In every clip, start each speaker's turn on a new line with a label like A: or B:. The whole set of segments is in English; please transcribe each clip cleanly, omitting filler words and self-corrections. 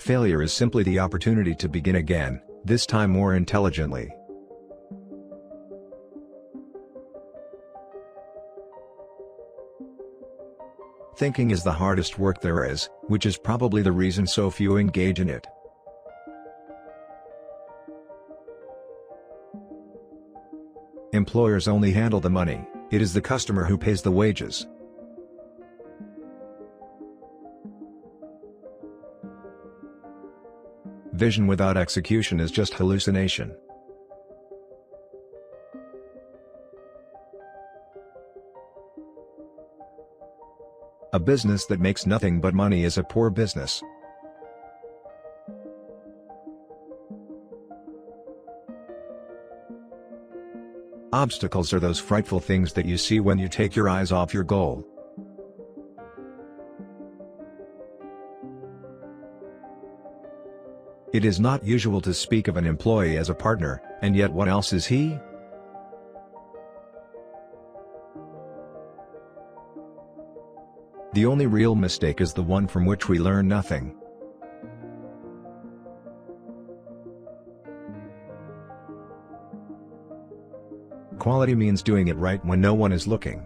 A: Failure is simply the opportunity to begin again, this time more intelligently. Thinking is the hardest work there is, which is probably the reason so few engage in it. Employers only handle the money, it is the customer who pays the wages. Vision without execution is just hallucination. A business that makes nothing but money is a poor business. Obstacles are those frightful things that you see when you take your eyes off your goal. It is not usual to speak of an employee as a partner, and yet what else is he? The only real mistake is the one from which we learn nothing. Quality means doing it right when no one is looking.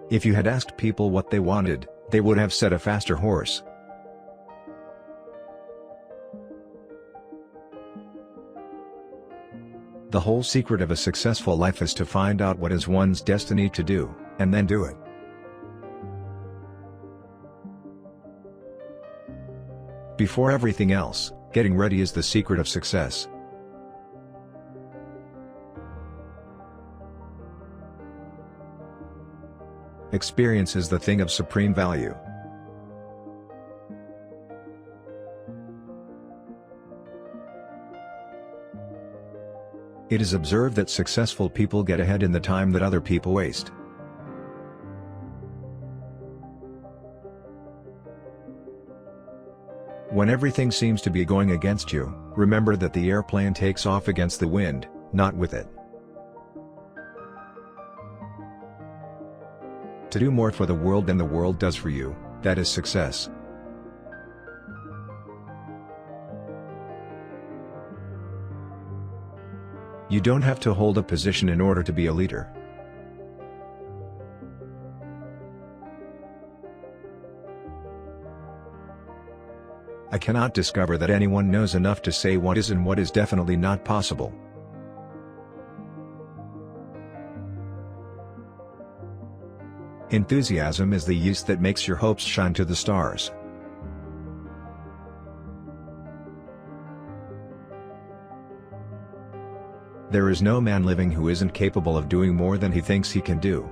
A: If you had asked people what they wanted, they would have said a faster horse. The whole secret of a successful life is to find out what is one's destiny to do, and then do it. Before everything else, getting ready is the secret of success. Experience is the thing of supreme value. It is observed that successful people get ahead in the time that other people waste. When everything seems to be going against you, remember that the airplane takes off against the wind, not with it. To do more for the world than the world does for you, that is success. You don't have to hold a position in order to be a leader. I cannot discover that anyone knows enough to say what is and what is definitely not possible. Enthusiasm is the yeast that makes your hopes shine to the stars. There is no man living who isn't capable of doing more than he thinks he can do.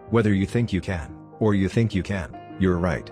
A: Whether you think you can, or you think you can, you're right.